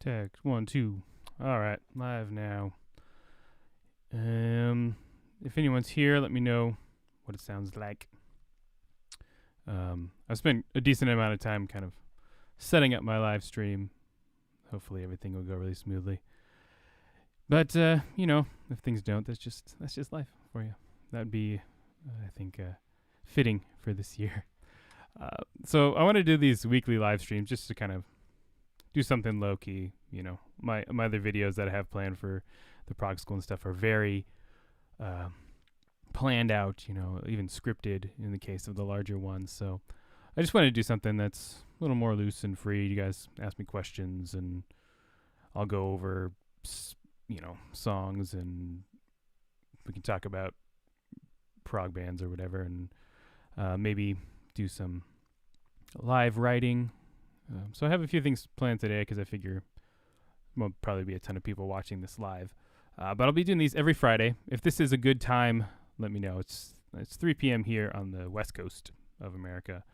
Text 1, 2. All right, live now. If anyone's here, let me know what it sounds like. I've spent a decent amount of time kind of setting up my live stream. Hopefully everything will go really smoothly. But if things don't, that's just life for you. That'd be, I think, fitting for this year. So I want to do these weekly live streams just to kind of do something low key. My other videos that I have planned for the Prog School and stuff are very planned out, even scripted in the case of the larger ones. So I just want to do something that's a little more loose and free. You guys ask me questions and I'll go over, songs, and we can talk about prog bands or whatever, and maybe do some live writing. So I have a few things planned today because I figure there won't probably be a ton of people watching this live. But I'll be doing these every Friday. If this is a good time, let me know. It's 3 p.m. here on the West Coast of America.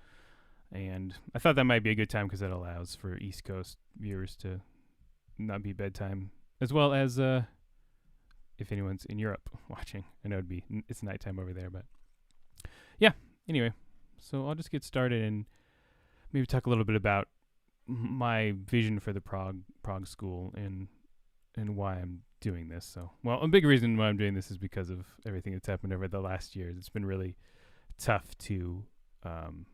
And I thought that might be a good time because that allows for East Coast viewers to not be bedtime, as well as if anyone's in Europe watching. I know it's nighttime over there, but yeah. Anyway, so I'll just get started and maybe talk a little bit about my vision for the Prog School and why I'm doing this. So, a big reason why I'm doing this is because of everything that's happened over the last years. It's been really tough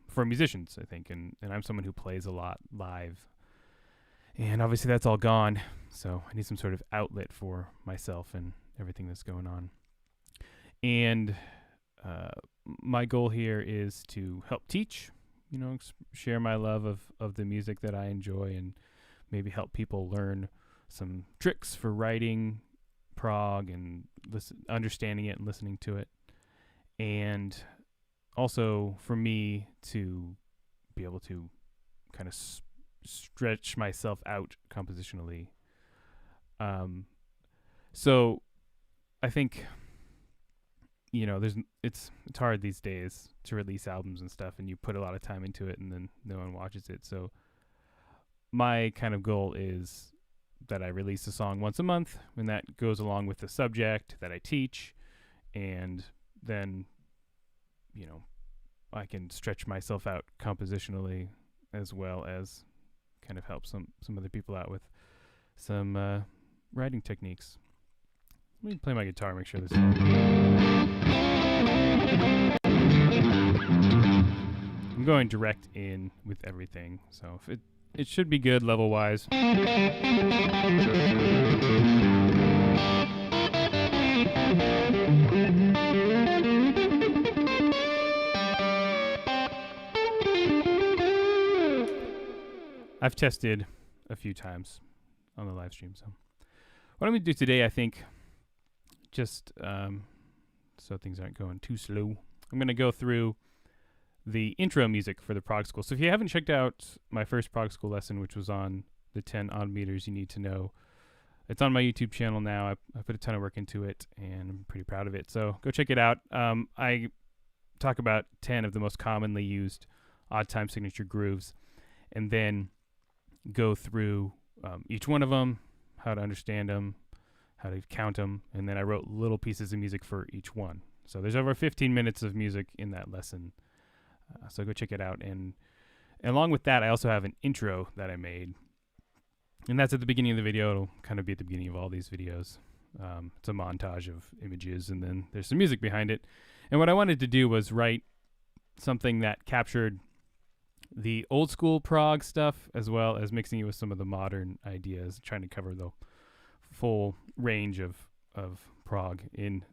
for musicians, I think, and I'm someone who plays a lot live, and obviously that's all gone. So I need some sort of outlet for myself and everything that's going on. And my goal here is to help teach, share my love of the music that I enjoy, and maybe help people learn some tricks for writing prog and understanding it and listening to it. And also for me to be able to kind of stretch myself out compositionally. So I think, it's hard these days to release albums and stuff, and you put a lot of time into it and then no one watches it. So my kind of goal is that I release a song once a month, and that goes along with the subject that I teach, and then, I can stretch myself out compositionally as well as kind of help some other people out with some writing techniques. Let me play my guitar, make sure this is I'm going direct in with everything, so if it should be good level-wise. I've tested a few times on the live stream, so what I'm going to do today, I think, just so things aren't going too slow, I'm going to go through the intro music for the Prog School. So if you haven't checked out my first Prog School lesson, which was on the 10 odd meters you need to know, it's on my YouTube channel now. I put a ton of work into it, and I'm pretty proud of it. So go check it out. I talk about 10 of the most commonly used odd time signature grooves, and then go through each one of them, how to understand them, how to count them, and then I wrote little pieces of music for each one. So there's over 15 minutes of music in that lesson. So go check it out. And along with that, I also have an intro that I made. And that's at the beginning of the video. It'll kind of be at the beginning of all these videos. It's a montage of images, and then there's some music behind it. And what I wanted to do was write something that captured the old school prog stuff as well as mixing it with some of the modern ideas, trying to cover the full range of prog in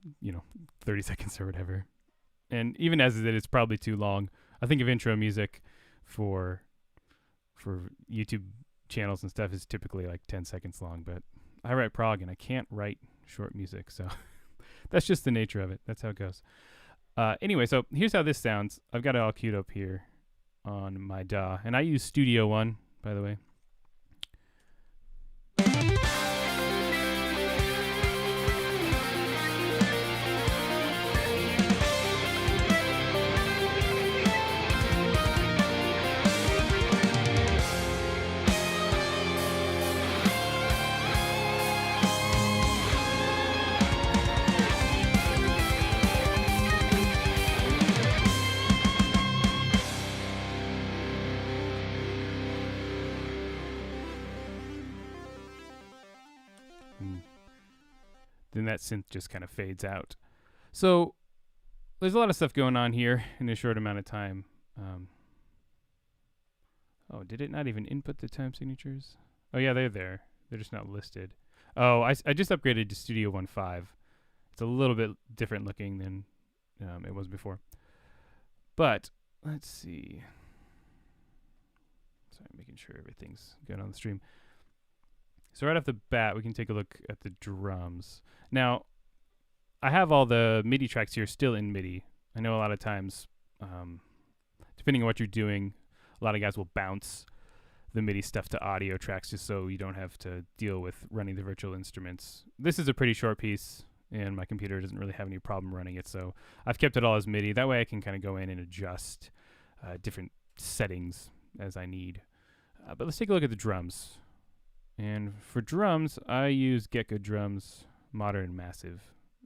30 seconds or whatever. And even as it's probably too long. I think of intro music for YouTube channels and stuff is typically like 10 seconds long, but I write prog and I can't write short music, so that's just the nature of it. That's how it goes. Anyway, so here's how this sounds. I've got it all queued up here on my DAW, and I use Studio One, by the way. then that synth just kind of fades out. So there's a lot of stuff going on here in a short amount of time. Oh, did it not even input the time signatures? Oh yeah, they're there. They're just not listed. Oh, I just upgraded to Studio 1.5. It's a little bit different looking than it was before. But let's see. Sorry, making sure everything's good on the stream. So right off the bat, we can take a look at the drums. Now, I have all the MIDI tracks here still in MIDI. I know a lot of times, depending on what you're doing, a lot of guys will bounce the MIDI stuff to audio tracks just so you don't have to deal with running the virtual instruments. This is a pretty short piece, and my computer doesn't really have any problem running it, so I've kept it all as MIDI. That way I can kind of go in and adjust different settings as I need. But let's take a look at the drums. And for drums, I use Gecko Drums, Modern and Massive.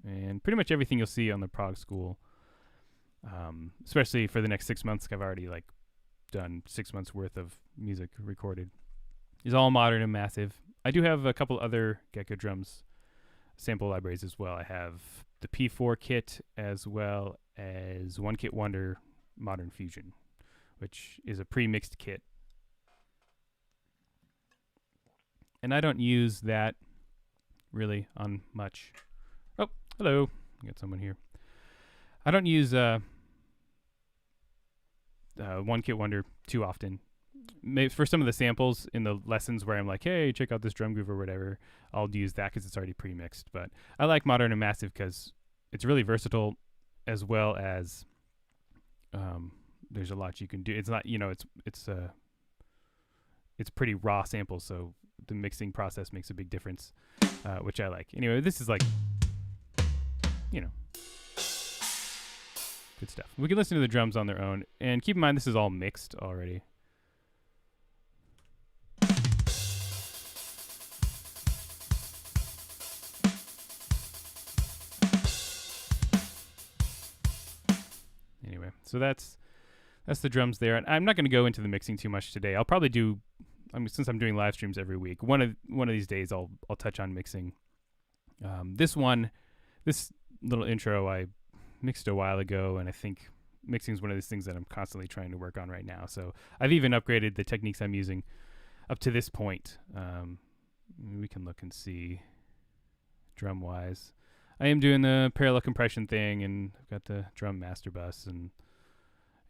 And pretty much everything you'll see on the Prog School, especially for the next 6 months, I've already done 6 months worth of music recorded, is all Modern and Massive. I do have a couple other Gecko Drums sample libraries as well. I have the P4 kit as well as One Kit Wonder Modern Fusion, which is a pre-mixed kit. And I don't use that really on much. Oh, hello. I got someone here. I don't use One Kit Wonder too often. Maybe for some of the samples in the lessons where I'm like, hey, check out this drum groove or whatever, I'll use that because it's already pre-mixed. But I like Modern and Massive because it's really versatile, as well as there's a lot you can do. It's not, it's pretty raw samples, so the mixing process makes a big difference, which I like. Anyway, this is good stuff. We can listen to the drums on their own, and keep in mind this is all mixed already. Anyway, so that's the drums there. And I'm not going to go into the mixing too much today. I'll probably do, since I'm doing live streams every week, one of these days I'll touch on mixing. This little intro I mixed a while ago, and I think mixing is one of those things that I'm constantly trying to work on right now. So I've even upgraded the techniques I'm using up to this point. We can look and see drum wise. I am doing the parallel compression thing, and I've got the drum master bus, and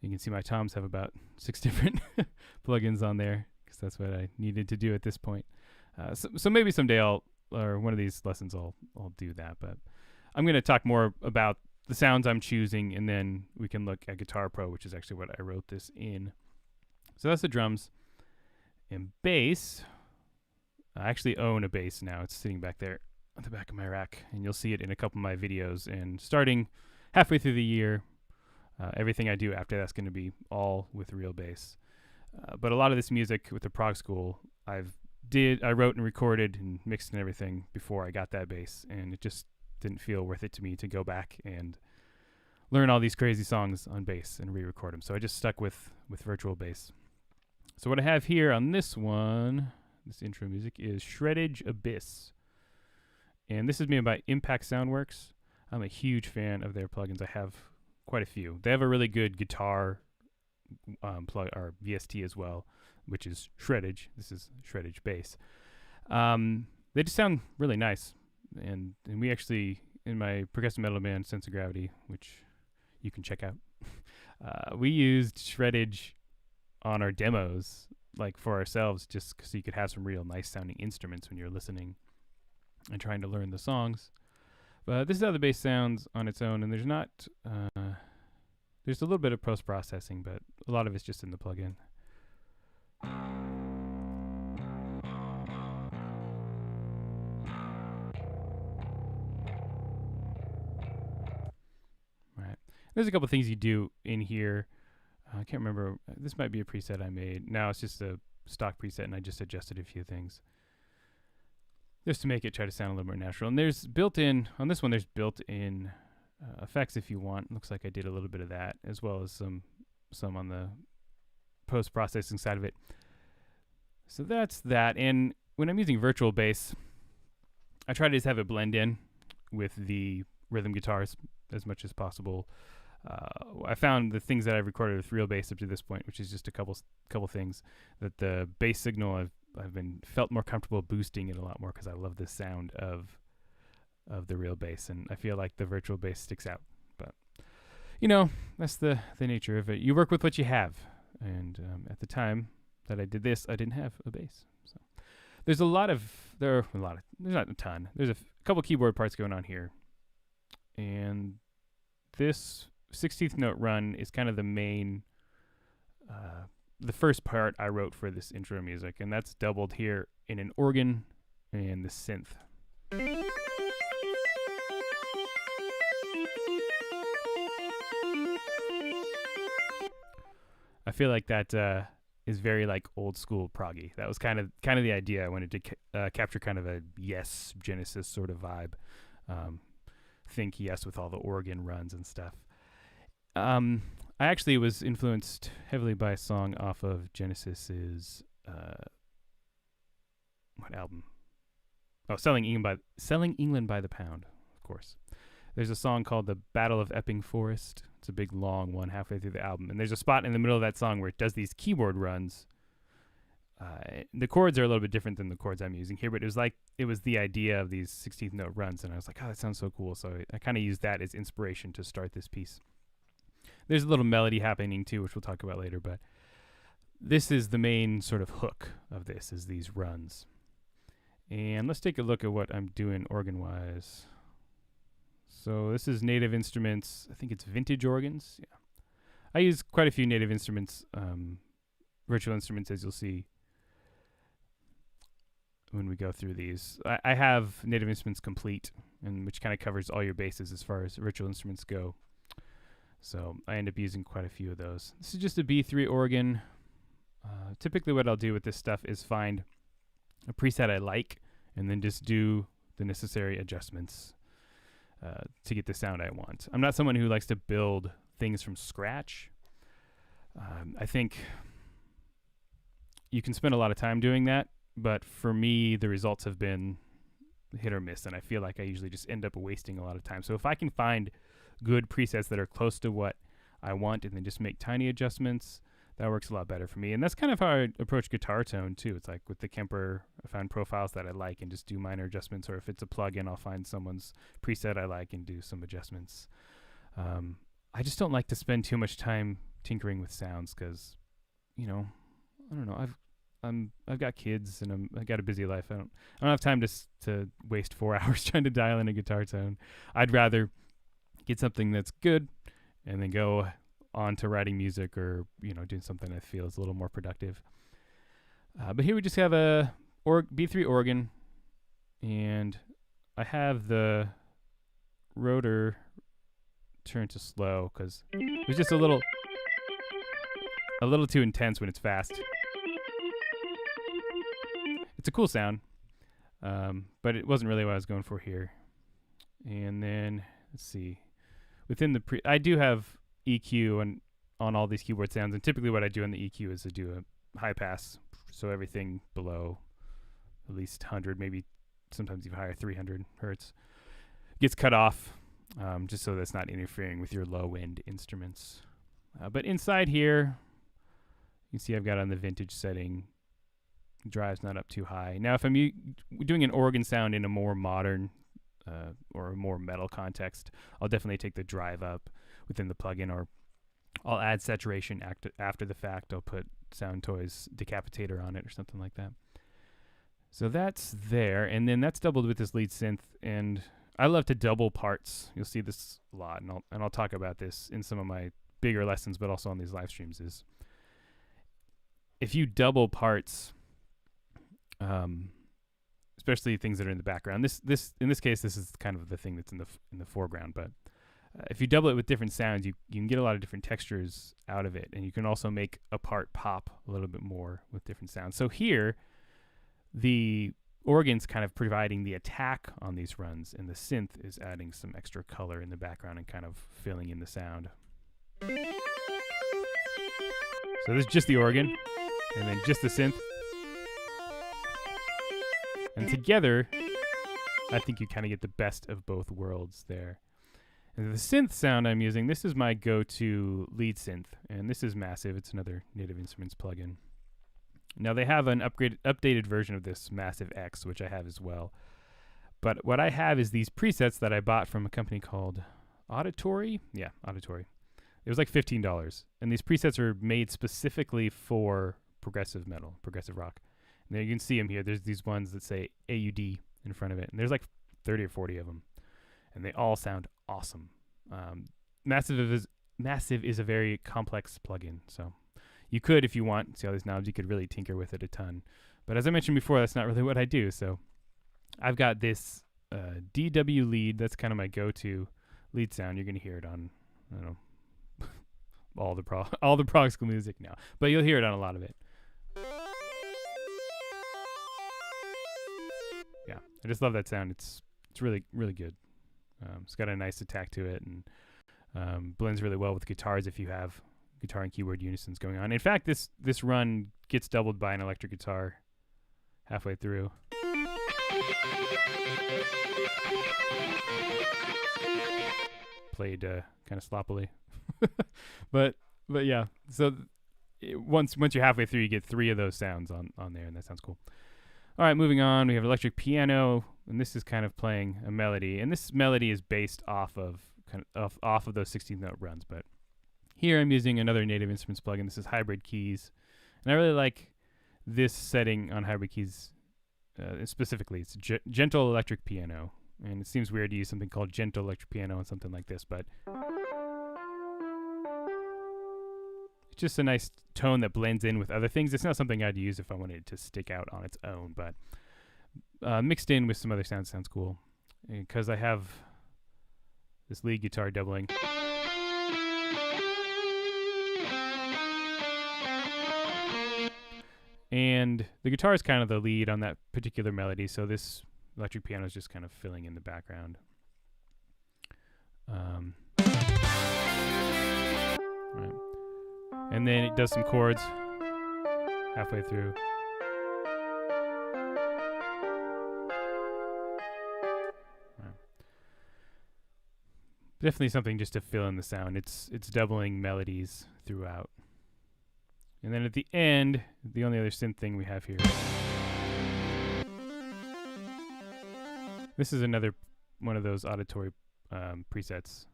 you can see my toms have about 6 different plugins on there, because that's what I needed to do at this point. So maybe someday or one of these lessons I'll do that, but I'm going to talk more about the sounds I'm choosing, and then we can look at Guitar Pro, which is actually what I wrote this in. So that's the drums. And bass, I actually own a bass now. It's sitting back there on the back of my rack, and you'll see it in a couple of my videos. And starting halfway through the year, everything I do after that's going to be all with real bass. But a lot of this music with the Prog School, I wrote and recorded and mixed and everything before I got that bass, and it just didn't feel worth it to me to go back and learn all these crazy songs on bass and re-record them. So I just stuck with virtual bass. So what I have here on this one, this intro music, is Shreddage Abyss. And this is made by Impact Soundworks. I'm a huge fan of their plugins. I have quite a few. They have a really good guitar plug, or VST as well, which is Shreddage. This is Shreddage Bass. They just sound really nice. And we actually, in my progressive metal band, Sense of Gravity, which you can check out, we used Shreddage on our demos, for ourselves, just so you could have some real nice sounding instruments when you're listening and trying to learn the songs. But this is how the bass sounds on its own, and there's a little bit of post-processing, but a lot of it's just in the plugin. Right. There's a couple things you do in here. I can't remember. This might be a preset I made. Now it's just a stock preset, and I just adjusted a few things just to make it try to sound a little more natural. And there's built-in effects if you want. Looks like I did a little bit of that, as well as some on the post-processing side of it. So that's that. And when I'm using virtual bass, I try to just have it blend in. with the rhythm guitars as much as possible. I found the things that I've recorded with real bass up to this point, which is just a couple things, that the bass signal I've been felt more comfortable boosting it a lot more because I love the sound of the real bass, and I feel like the virtual bass sticks out. But that's the nature of it. You work with what you have, and at the time that I did this, I didn't have a bass. So there's not a ton. There's a couple keyboard parts going on here, and this 16th note run is kind of the main, the first part I wrote for this intro music, and that's doubled here in an organ and the synth. I feel like that is very like old school proggy. That was kind of the idea. I wanted to capture kind of a Yes Genesis sort of vibe. Think Yes with all the organ runs and stuff. I actually was influenced heavily by a song off of Genesis's what album? Oh, Selling England by the Pound, of course. There's a song called The Battle of Epping Forest. It's a big long one halfway through the album, and there's a spot in the middle of that song where it does these keyboard runs. The chords are a little bit different than the chords I'm using here, but it was the idea of these 16th note runs, and I was like, oh, that sounds so cool. So I kind of used that as inspiration to start this piece. There's a little melody happening too, which we'll talk about later, but this is the main sort of hook of this, is these runs. And let's take a look at what I'm doing organ-wise. So this is Native Instruments. I think it's vintage organs. Yeah, I use quite a few Native Instruments, virtual instruments, as you'll see when we go through these. I have Native Instruments Complete, and which kind of covers all your bases as far as virtual instruments go. So I end up using quite a few of those. This is just a B3 organ. Typically what I'll do with this stuff is find a preset I like and then just do the necessary adjustments to get the sound I want. I'm not someone who likes to build things from scratch. I think you can spend a lot of time doing that, but for me, the results have been hit or miss, and I feel like I usually just end up wasting a lot of time. So if I can find good presets that are close to what I want and then just make tiny adjustments, that works a lot better for me. And that's kind of how I approach guitar tone too. It's like with the Kemper, I find profiles that I like and just do minor adjustments, or if it's a plugin, I'll find someone's preset I like and do some adjustments. I just don't like to spend too much time tinkering with sounds because, I don't know. I've got kids and I got a busy life. I don't have time to waste 4 hours trying to dial in a guitar tone. I'd rather get something that's good and then go on to writing music or doing something I feel is a little more productive. But here we just have a B3 organ, and I have the rotor turned to slow because it was just a little too intense when it's fast. It's a cool sound, but it wasn't really what I was going for here. And then let's see, within I do have EQ on all these keyboard sounds, and typically what I do on the EQ is to do a high pass, so everything below at least 100, maybe sometimes even higher, 300 hertz gets cut off, just so that's not interfering with your low end instruments. But inside here, you can see I've got on the vintage setting, drive's not up too high. Now if I'm doing an organ sound in a more modern or a more metal context, I'll definitely take the drive up within the plugin, or I'll add saturation after the fact. I'll put Sound Toys Decapitator on it or something like that. So that's there, and then that's doubled with this lead synth, and I love to double parts. You'll see this a lot, and I'll talk about this in some of my bigger lessons, but also on these live streams, is if you double parts, especially things that are in the background. This in this case, this is kind of the thing that's in the foreground, but if you double it with different sounds, you can get a lot of different textures out of it, and you can also make a part pop a little bit more with different sounds. So here, the organ's kind of providing the attack on these runs, and the synth is adding some extra color in the background and kind of filling in the sound. So this is just the organ, and then just the synth. And together, I think you kind of get the best of both worlds there. And the synth sound I'm using, this is my go-to lead synth, and this is Massive. It's another Native Instruments plugin. Now they have an updated version of this Massive X, which I have as well. But what I have is these presets that I bought from a company called Auditory. Yeah, Auditory. It was like $15. And these presets are made specifically for progressive metal, progressive rock. And there you can see them here. There's these ones that say AUD in front of it. And there's like 30 or 40 of them. And they all sound awesome. Massive is a very complex plugin. So you could, if you want, see all these knobs, you could really tinker with it a ton. But as I mentioned before, that's not really what I do. So I've got this DW lead. That's kind of my go-to lead sound. You're going to hear it on, I don't know, all the Prog School music now. But you'll hear it on a lot of it. Yeah, I just love that sound. It's really, really good. It's got a nice attack to it, and blends really well with guitars if you have guitar and keyboard unisons going on. In fact, this run gets doubled by an electric guitar halfway through. Played kind of sloppily. but yeah, so once you're halfway through, you get 3 of those sounds on there, and that sounds cool. All right, moving on, we have electric piano, and this is kind of playing a melody, and this melody is based off of those 16th note runs. But here I'm using another Native Instruments plugin. This is Hybrid Keys, and I really like this setting on Hybrid Keys. Specifically, it's gentle electric piano, and it seems weird to use something called gentle electric piano on something like this, but it's just a nice tone that blends in with other things. It's not something I'd use if I wanted it to stick out on its own, but mixed in with some other sounds sounds cool, because I have this lead guitar doubling. And the guitar is kind of the lead on that particular melody, so this electric piano is just kind of filling in the background. Right. And then it does some chords halfway through. Right. Definitely something just to fill in the sound. It's doubling melodies throughout. And then at the end, the only other synth thing we have here. This is another one of those auditory presets.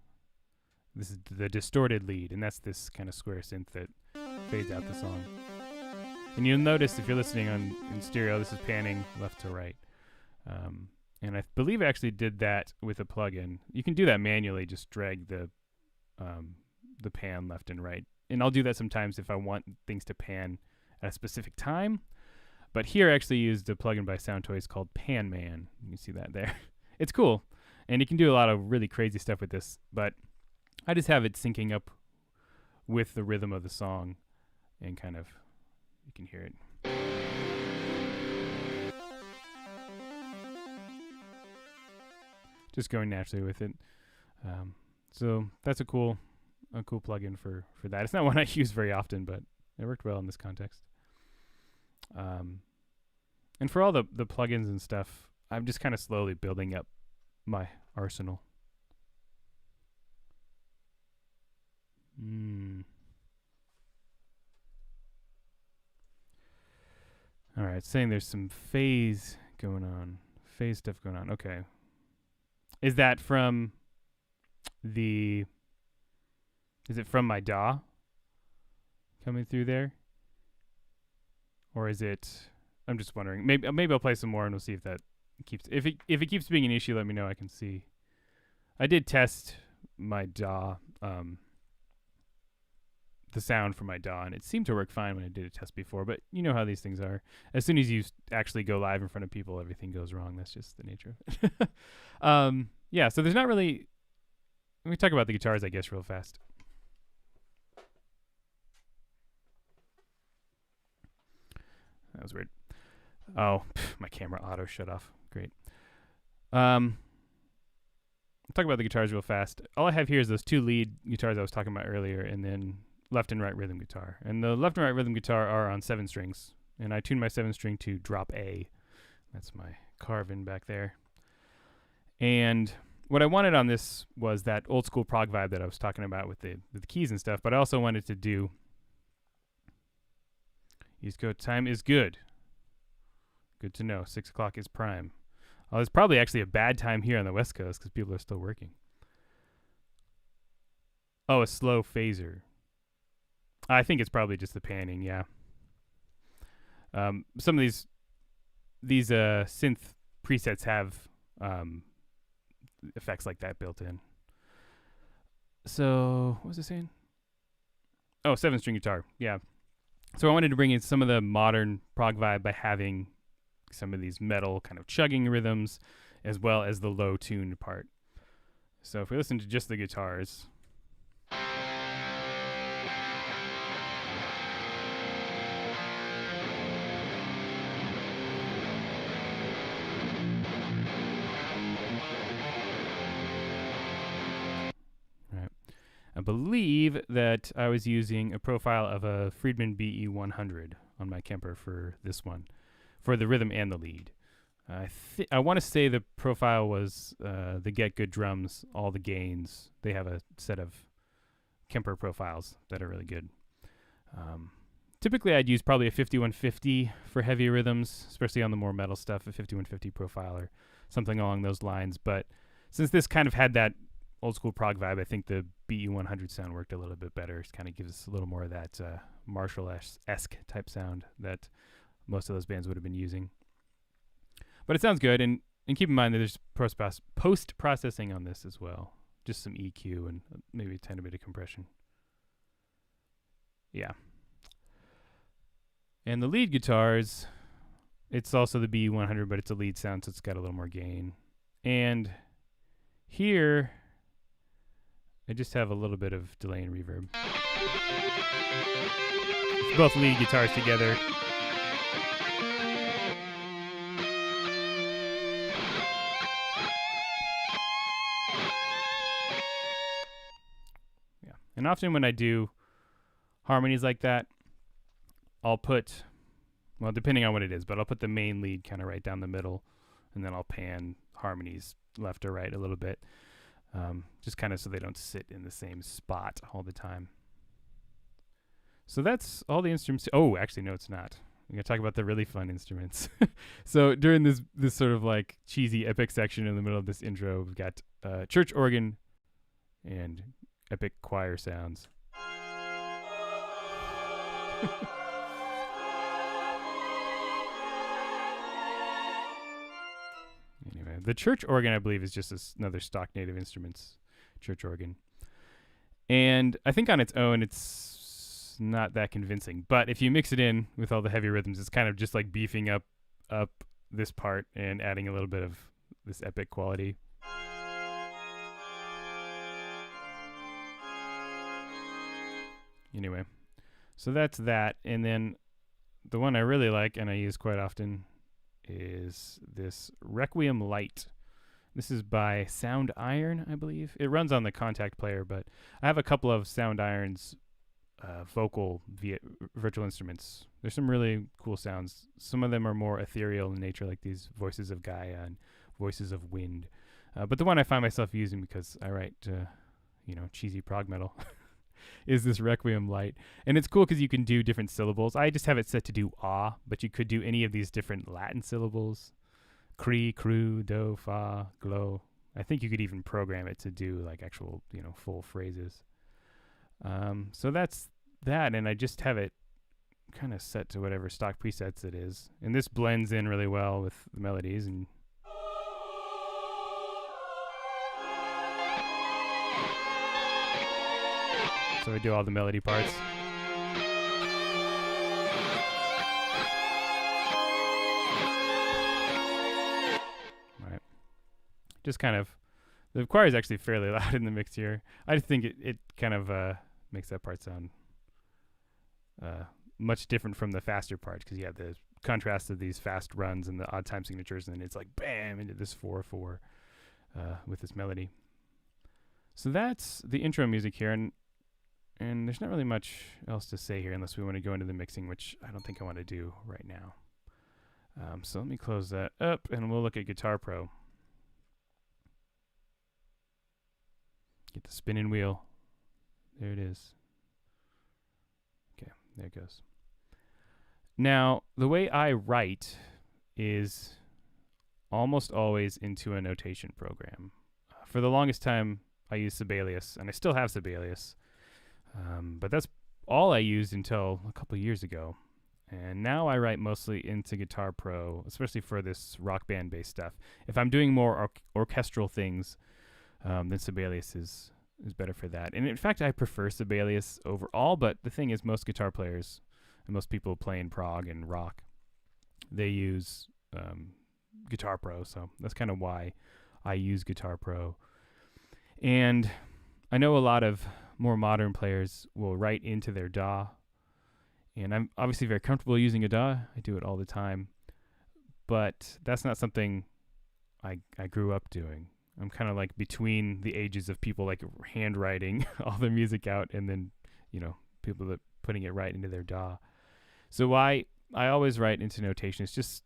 This is the distorted lead, and that's this kind of square synth that fades out the song. And you'll notice if you're listening in stereo, this is panning left to right. And I believe I actually did that with a plugin. You can do that manually, just drag the pan left and right. And I'll do that sometimes if I want things to pan at a specific time. But here I actually used a plugin by Soundtoys called Pan Man. You can see that there. It's cool. And you can do a lot of really crazy stuff with this. But I just have it syncing up with the rhythm of the song. And kind of, you can hear it. Just going naturally with it. So that's a cool plugin for that. It's not one I use very often, but it worked well in this context. And for all the plugins and stuff, I'm just kind of slowly building up my arsenal. All right, saying there's some phase stuff going on. Okay. Is that from is it from my DAW coming through there? Or is it, I'm just wondering, maybe I'll play some more and we'll see if that keeps, if it keeps being an issue, let me know. I can see. I did test my DAW, the sound from my DAW, and it seemed to work fine when I did a test before, but you know how these things are. As soon as you actually go live in front of people, everything goes wrong. That's just the nature of it. Yeah, so there's not really, let me talk about the guitars, I guess, real fast. That was weird. Oh, my camera auto shut off. Great. I'll talk about the guitars real fast. All I have here is those 2 lead guitars I was talking about earlier, and then left and right rhythm guitar. And the left and right rhythm guitar are on 7 strings, and I tuned my 7th string to drop A. That's my carving back there. And what I wanted on this was that old school prog vibe that I was talking about with the keys and stuff, but I also wanted to do East Coast time is good. Good to know. 6 o'clock is prime. Oh, it's probably actually a bad time here on the West Coast because people are still working. Oh, a slow phaser. I think it's probably just the panning, yeah. Some of these synth presets have effects like that built in. So, what was I saying? Oh, 7-string guitar, yeah. So I wanted to bring in some of the modern prog vibe by having some of these metal kind of chugging rhythms as well as the low tuned part. So if we listen to just the guitars. I believe that I was using a profile of a Friedman BE100 on my Kemper for this one, for the rhythm and the lead. I want to say the profile was the Get Good Drums, all the gains. They have a set of Kemper profiles that are really good. Typically, I'd use probably a 5150 for heavier rhythms, especially on the more metal stuff, a 5150 profile or something along those lines. But since this kind of had that old school prog vibe, I think the BE100 sound worked a little bit better. It kind of gives us a little more of that Marshall-esque type sound that most of those bands would have been using. But it sounds good, and keep in mind that there's post-processing on this as well. Just some EQ and maybe a tiny bit of compression. Yeah. And the lead guitars, it's also the BE100, but it's a lead sound, so it's got a little more gain. And here, I just have a little bit of delay and reverb. It's both lead guitars together. Yeah. And often when I do harmonies like that, I'll put, well, depending on what it is, but I'll put the main lead kind of right down the middle, and then I'll pan harmonies left or right a little bit. Just kind of so they don't sit in the same spot all the time. So that's all the instruments. Oh, actually, no, it's not. We're going to talk about the really fun instruments. So during this sort of like cheesy epic section in the middle of this intro, we've got church organ and epic choir sounds. Anyway, the church organ, I believe, is just another stock Native Instruments church organ. And I think on its own, it's not that convincing. But if you mix it in with all the heavy rhythms, it's kind of just like beefing up this part and adding a little bit of this epic quality. Anyway, so that's that. And then the one I really like and I use quite often is this Requiem Light. This is by Sound Iron, I believe. It runs on the Contact player, but I have a couple of Sound Iron's vocal virtual instruments. There's some really cool sounds. Some of them are more ethereal in nature, like these Voices of Gaia and Voices of Wind. But the one I find myself using because I write, cheesy prog metal is this Requiem Light. And it's cool because you can do different syllables. I just have it set to do ah, but you could do any of these different Latin syllables. Cree, crew, do, fa, glow. I think you could even program it to do like actual, full phrases. So that's that, and I just have it kind of set to whatever stock presets it is. And this blends in really well with the melodies. And so I do all the melody parts. Right. Just kind of, the choir is actually fairly loud in the mix here. I just think it kind of makes that part sound much different from the faster part, because you have the contrast of these fast runs and the odd time signatures, and then it's like bam into this 4/4 with this melody. So that's the intro music here, and there's not really much else to say here unless we want to go into the mixing, which I don't think I want to do right now. So let me close that up, and we'll look at Guitar Pro. Get the spinning wheel. There it is. Okay, there it goes. Now, the way I write is almost always into a notation program. For the longest time, I used Sibelius, and I still have Sibelius. But that's all I used until a couple years ago. And now I write mostly into Guitar Pro, especially for this rock band-based stuff. If I'm doing more orchestral things, then Sibelius is better for that. And in fact, I prefer Sibelius overall, but the thing is most guitar players and most people playing prog and rock, they use Guitar Pro, so that's kind of why I use Guitar Pro. And I know a lot of more modern players will write into their DAW, and I'm obviously very comfortable using a DAW. I do it all the time, but that's not something I grew up doing. I'm kind of like between the ages of people like handwriting all the music out and then, people that putting it right into their DAW. So I always write into notation. It's just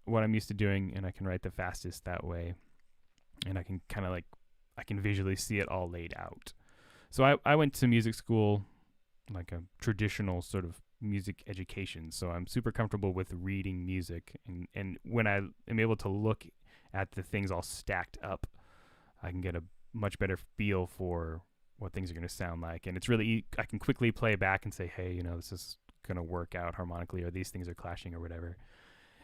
what I'm used to doing, and I can write the fastest that way. And I can I can visually see it all laid out. So I went to music school, like a traditional sort of music education. So I'm super comfortable with reading music. And when I am able to look at the things all stacked up, I can get a much better feel for what things are going to sound like. And it's really, I can quickly play back and say, hey, this is going to work out harmonically, or these things are clashing or whatever.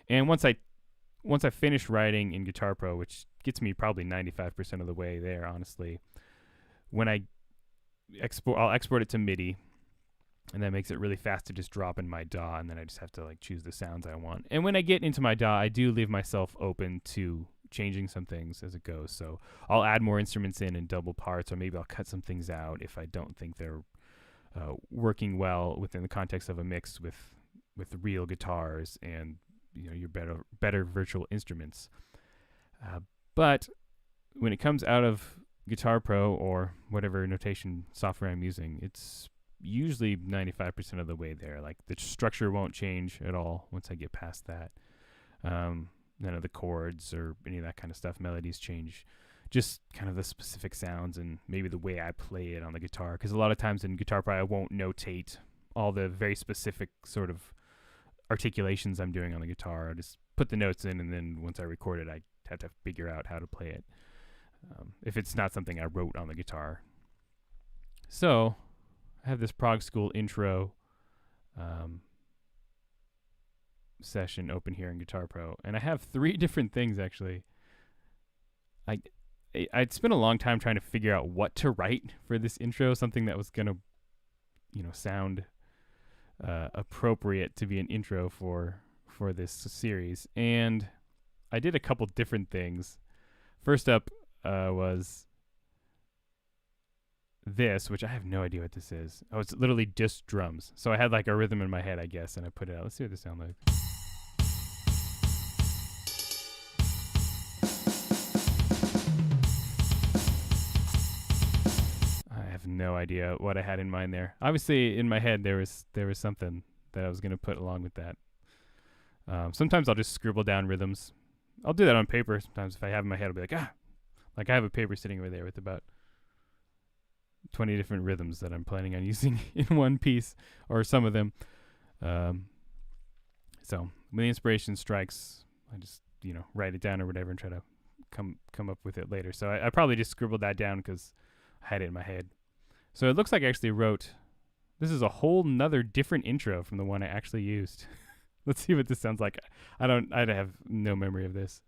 And once I finish writing in Guitar Pro, which gets me probably 95% of the way there, honestly, when I'll export it to MIDI, and that makes it really fast to just drop in my DAW, and then I just have to choose the sounds I want. And when I get into my DAW, I do leave myself open to changing some things as it goes. So I'll add more instruments in double parts, or maybe I'll cut some things out if I don't think they're working well within the context of a mix with real guitars and your better virtual instruments. But when it comes out of Guitar Pro or whatever notation software I'm using, it's usually 95% of the way there. Like the structure won't change at all once I get past that. None of the chords or any of that kind of stuff, melodies change. Just kind of the specific sounds and maybe the way I play it on the guitar. Because a lot of times in Guitar Pro, I won't notate all the very specific sort of articulations I'm doing on the guitar. I just put the notes in, and then once I record it, I have to figure out how to play it. If it's not something I wrote on the guitar. So I have this Prog School intro session open here in Guitar Pro, and I have 3 different things actually. I'd spent a long time trying to figure out what to write for this intro, something that was gonna, sound appropriate to be an intro for this series, and I did a couple different things. First up was this, which I have no idea what this is. Oh, it's literally just drums. So I had like a rhythm in my head, I guess, and I put it out. Let's see what this sounds like. I have no idea what I had in mind there. Obviously, in my head, there was something that I was going to put along with that. Sometimes I'll just scribble down rhythms. I'll do that on paper. Sometimes if I have in my head, I'll be like, like I have a paper sitting over there with about 20 different rhythms that I'm planning on using in one piece, or some of them. So when the inspiration strikes, I just, write it down or whatever and try to come up with it later. So I probably just scribbled that down because I had it in my head. So it looks like I actually wrote, this is a whole nother different intro from the one I actually used. Let's see what this sounds like. I have no memory of this.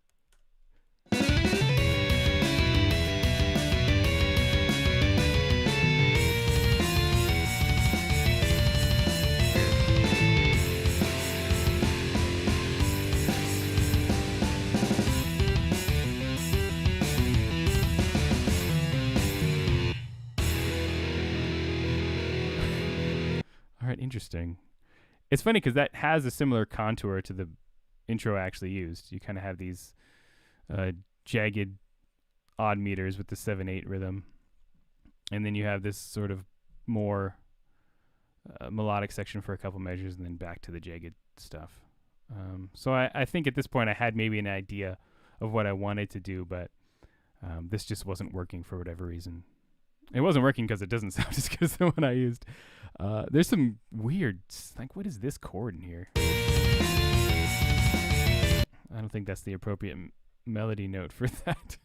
All right, interesting. It's funny because that has a similar contour to the intro I actually used. You kind of have these jagged odd meters with the 7/8 rhythm, and then you have this sort of more melodic section for a couple measures, and then back to the jagged stuff. So I think at this point I had maybe an idea of what I wanted to do, but this just wasn't working for whatever reason. It wasn't working because it doesn't sound as good as the one I used. There's some weird, like, what is this chord in here? I don't think that's the appropriate melody note for that.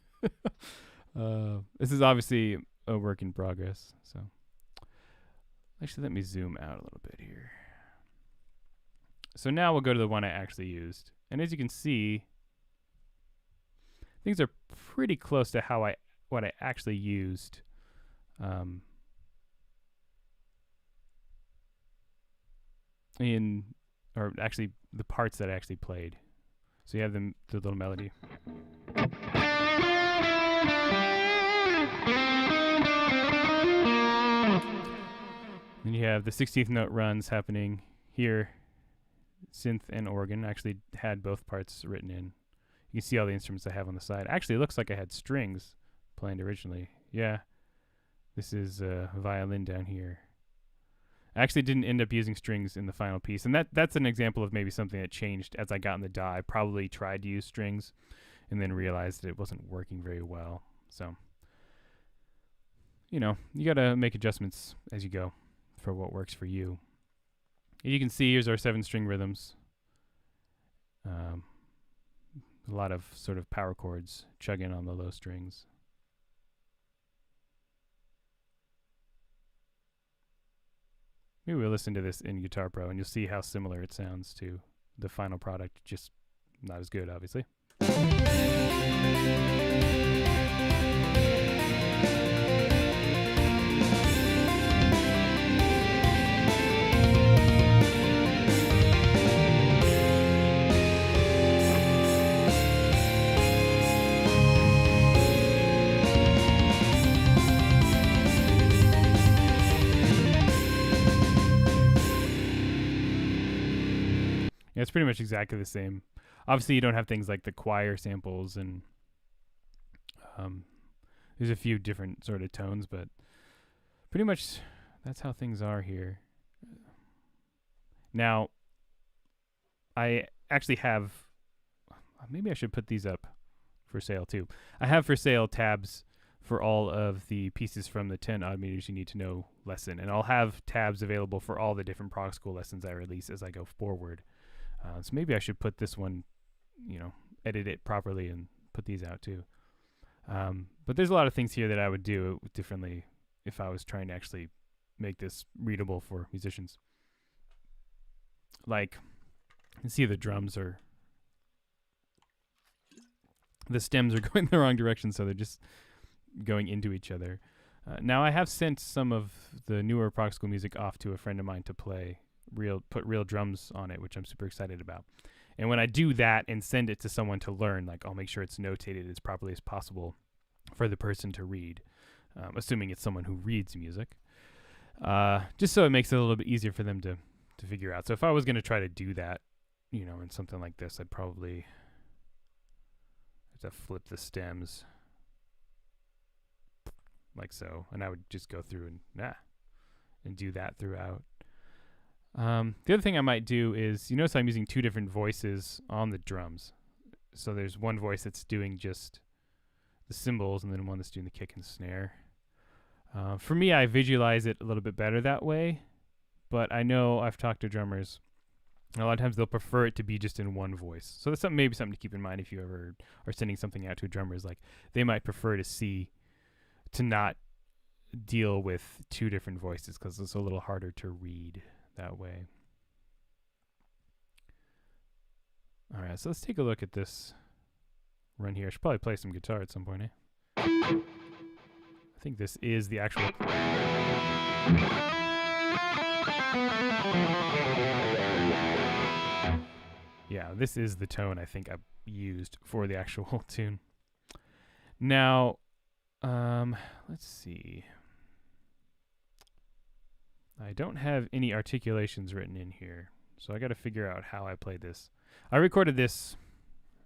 This is obviously a work in progress. So actually, let me zoom out a little bit here. So now we'll go to the one I actually used. And as you can see, things are pretty close to what I actually used. Or actually the parts that I actually played. So you have the little melody. Then you have the 16th note runs happening here. Synth and organ. I actually had both parts written in. You can see all the instruments I have on the side. Actually, it looks like I had strings planned originally. Yeah. This is a violin down here. I actually didn't end up using strings in the final piece. And that's an example of maybe something that changed as I got in the DAW. I probably tried to use strings and then realized that it wasn't working very well. So, you got to make adjustments as you go for what works for you. You can see here's our 7-string rhythms. A lot of sort of power chords chugging on the low strings. Maybe we'll listen to this in Guitar Pro and you'll see how similar it sounds to the final product, just not as good, obviously. Yeah, it's pretty much exactly the same. Obviously, you don't have things like the choir samples, and there's a few different sort of tones, but pretty much that's how things are here. Now, I actually have, maybe I should put these up for sale too. I have for sale tabs for all of the pieces from the 10 Odd Meters You Need to Know lesson, and I'll have tabs available for all the different Prog School lessons I release as I go forward. So maybe I should put this one, edit it properly and put these out too. But there's a lot of things here that I would do differently if I was trying to actually make this readable for musicians. Like, you can see the stems are going the wrong direction, so they're just going into each other. Now I have sent some of the newer Prog School music off to a friend of mine to put real drums on it, which I'm super excited about. And when I do that and send it to someone to learn, like, I'll make sure it's notated as properly as possible for the person to read, assuming it's someone who reads music, just so it makes it a little bit easier for them to figure out. So if I was going to try to do that, in something like this, I'd probably have to flip the stems like so, and I would just go through and do that throughout. The other thing I might do is, you notice I'm using 2 different voices on the drums. So there's one voice that's doing just the cymbals and then one that's doing the kick and snare. For me, I visualize it a little bit better that way, but I know I've talked to drummers, and a lot of times they'll prefer it to be just in one voice. So that's maybe something to keep in mind if you ever are sending something out to a drummer, is like they might prefer to not deal with 2 different voices because it's a little harder to read that way. All right, so let's take a look at this run here. I should probably play some guitar at some point, I think this is the actual... Yeah, this is the tone I think I used for the actual tune. Now, let's see. I don't have any articulations written in here, so I got to figure out how I played this. I recorded this,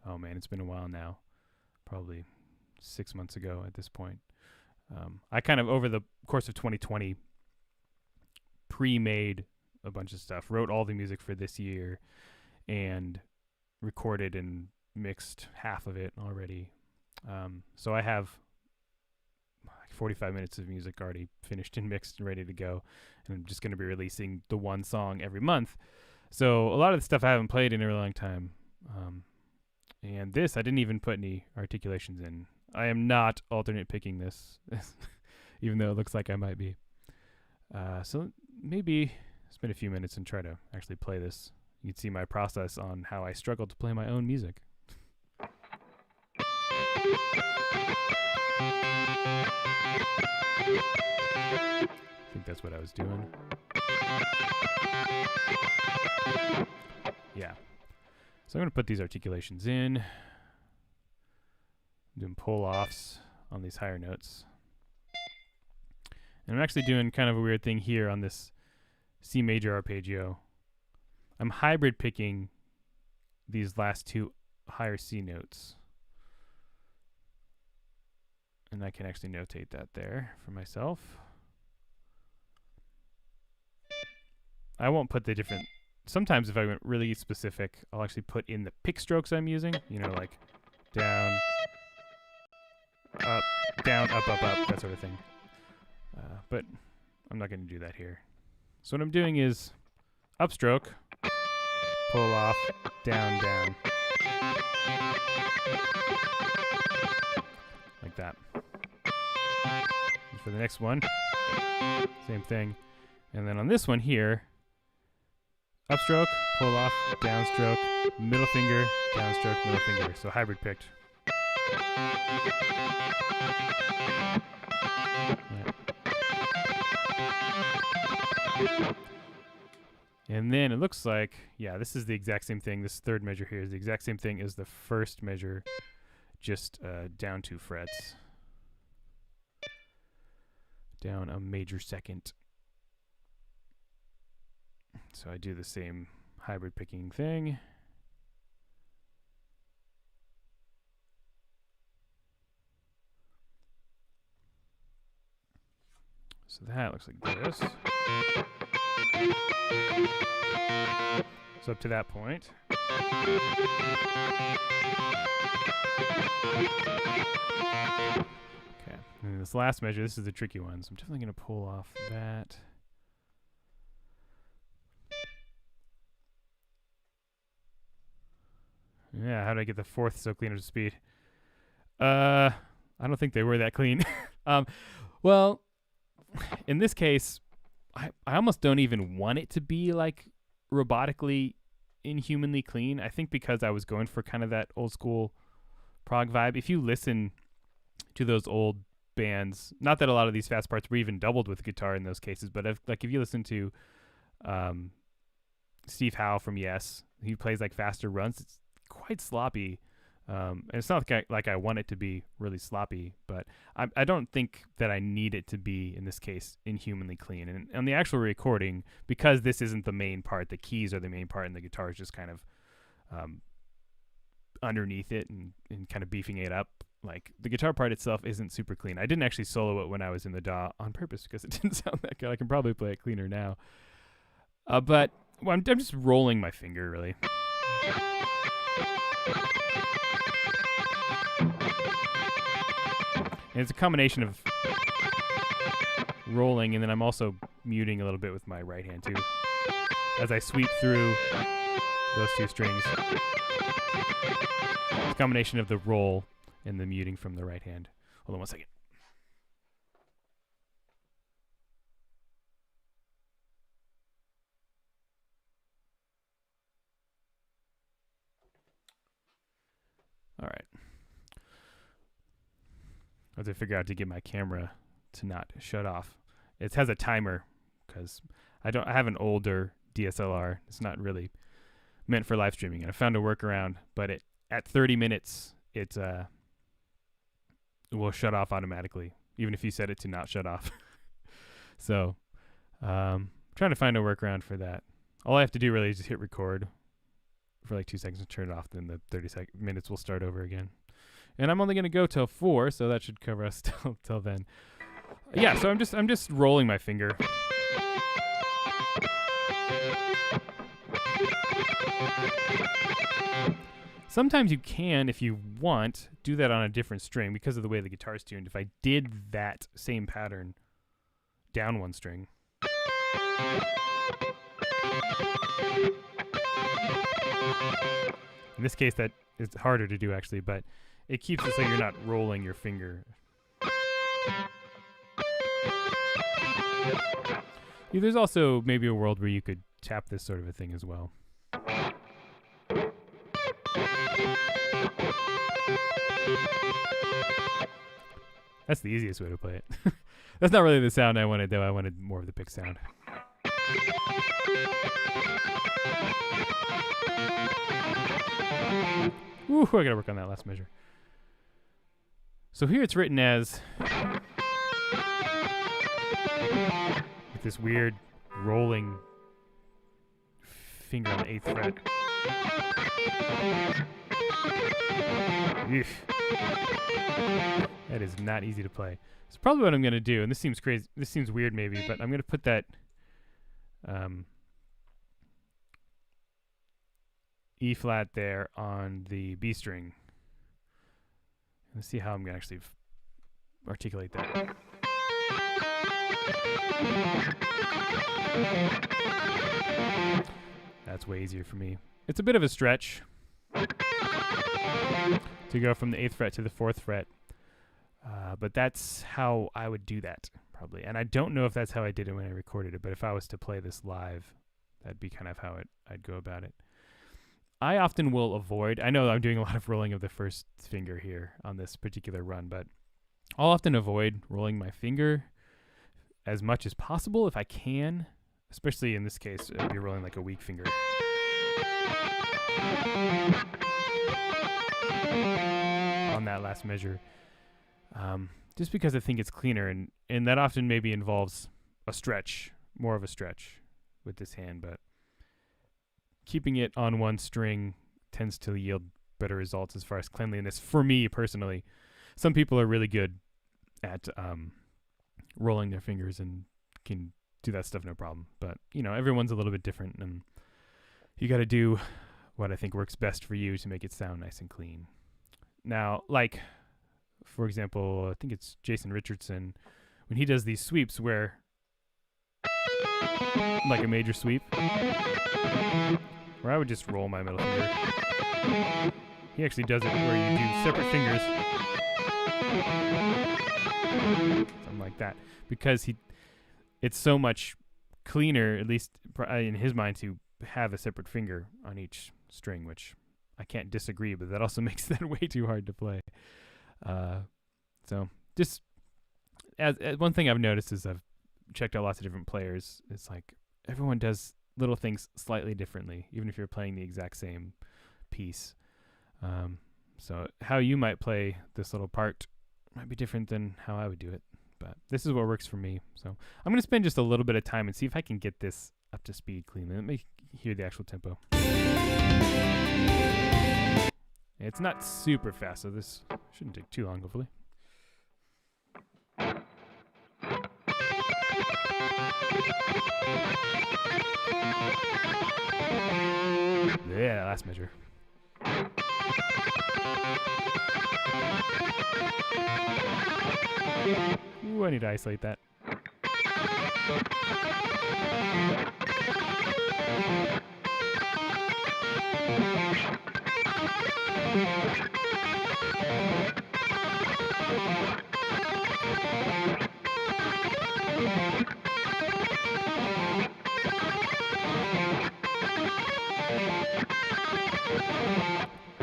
oh man, it's been a while now, probably 6 months ago at this point. I kind of, over the course of 2020, pre-made a bunch of stuff, wrote all the music for this year, and recorded and mixed half of it already. So I have 45 minutes of music already finished and mixed and ready to go. And I'm just going to be releasing the one song every month. So a lot of the stuff I haven't played in a really long time. And this, I didn't even put any articulations in. I am not alternate picking this, even though it looks like I might be. So maybe spend a few minutes and try to actually play this. You can see my process on how I struggle to play my own music. I think that's what I was doing. Yeah. So I'm going to put these articulations in. I'm doing pull-offs on these higher notes. And I'm actually doing kind of a weird thing here on this C major arpeggio. I'm hybrid picking these last two higher C notes. And I can actually notate that there for myself. I won't put the different... Sometimes if I went really specific, I'll actually put in the pick strokes I'm using. You know, like down, up, that sort of thing. But I'm not going to do that here. So what I'm doing is upstroke, pull off, down, down. Like that. And for the next one, same thing. And then on this one here, upstroke, pull off, downstroke, middle finger, downstroke, middle finger. So hybrid picked. Right. And then it looks like, yeah, this is the exact same thing. This third measure here is the exact same thing as the first measure, just down 2 frets. Down a major second. So I do the same hybrid picking thing. So that looks like this. So up to that point. Okay, and this last measure, this is the tricky one, so I'm definitely going to pull off that. Yeah, how did I get the fourth so clean up to speed? I don't think they were that clean. Well, in this case, I almost don't even want it to be like robotically, inhumanly clean. I think because I was going for kind of that old school prog vibe. If you listen to those old bands, not that a lot of these fast parts were even doubled with guitar in those cases, but if you listen to Steve Howe from Yes, he plays like faster runs. It's quite sloppy. And it's not like I want it to be really sloppy, but I don't think that I need it to be, in this case, inhumanly clean. And on the actual recording, because this isn't the main part, the keys are the main part, and the guitar is just kind of underneath it and kind of beefing it up. Like, the guitar part itself isn't super clean. I didn't actually solo it when I was in the DAW on purpose because it didn't sound that good. I can probably play it cleaner now. But well, I'm just rolling my finger, really. And it's a combination of rolling, and then I'm also muting a little bit with my right hand too, as I sweep through those two strings. It's a combination of the roll and the muting from the right hand. Hold on one second. All right. I have to figure out how to get my camera to not shut off. It has a timer because I have an older DSLR. It's not really meant for live streaming, and I found a workaround. But at 30 minutes, it will shut off automatically, even if you set it to not shut off. So, trying to find a workaround for that. All I have to do really is just hit record for like 2 seconds and turn it off. Then the 30 minutes will start over again. And I'm only going to go till 4, so that should cover us till then. Yeah, so I'm just rolling my finger. Sometimes you can, if you want, do that on a different string because of the way the guitar's tuned. If I did that same pattern down one string, in this case that is harder to do actually, but it keeps it so you're not rolling your finger. Yeah, there's also maybe a world where you could tap this sort of a thing as well. That's the easiest way to play it. That's not really the sound I wanted, though. I wanted more of the pick sound. Ooh, I gotta work on that last measure. So here it's written as with this weird rolling finger on the 8th fret. Eesh. That is not easy to play. So probably what I'm gonna do, and this seems crazy, this seems weird maybe, but I'm gonna put that E flat there on the B string. Let's see how I'm gonna actually articulate that. That's way easier for me. It's a bit of a stretch to go from the 8th fret to the 4th fret, but that's how I would do that probably. And I don't know if that's how I did it when I recorded it, but if I was to play this live, that'd be kind of how I'd go about it. I often will avoid, I know I'm doing a lot of rolling of the first finger here on this particular run, but I'll often avoid rolling my finger as much as possible if I can, especially in this case, I'd be rolling like a weak finger. On that last measure. Just because I think it's cleaner, and that often maybe involves a stretch, more of a stretch with this hand, but keeping it on one string tends to yield better results as far as cleanliness for me personally. Some people are really good at rolling their fingers and can do that stuff no problem, but you know, everyone's a little bit different, and you got to do what I think works best for you to make it sound nice and clean. Now, like for example, I think it's Jason Richardson, when he does these sweeps where like a major sweep where I would just roll my middle finger. He actually does it where you do separate fingers, something like that, because it's so much cleaner, at least in his mind, to have a separate finger on each string, which I can't disagree, but that also makes that way too hard to play. So just as one thing I've noticed is I've checked out lots of different players. It's like everyone does little things slightly differently, even if you're playing the exact same piece. So how you might play this little part might be different than how I would do it, but this is what works for me. So I'm going to spend just a little bit of time and see if I can get this up to speed cleanly. Let me hear the actual tempo. It's not super fast, so this shouldn't take too long, hopefully. Yeah, last measure. Ooh, I need to isolate that.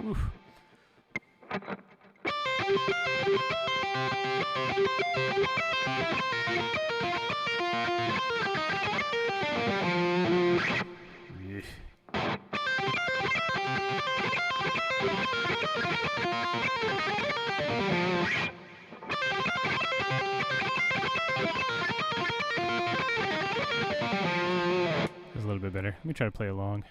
Oof. Yeah. That's a little bit better. Let me try to play along.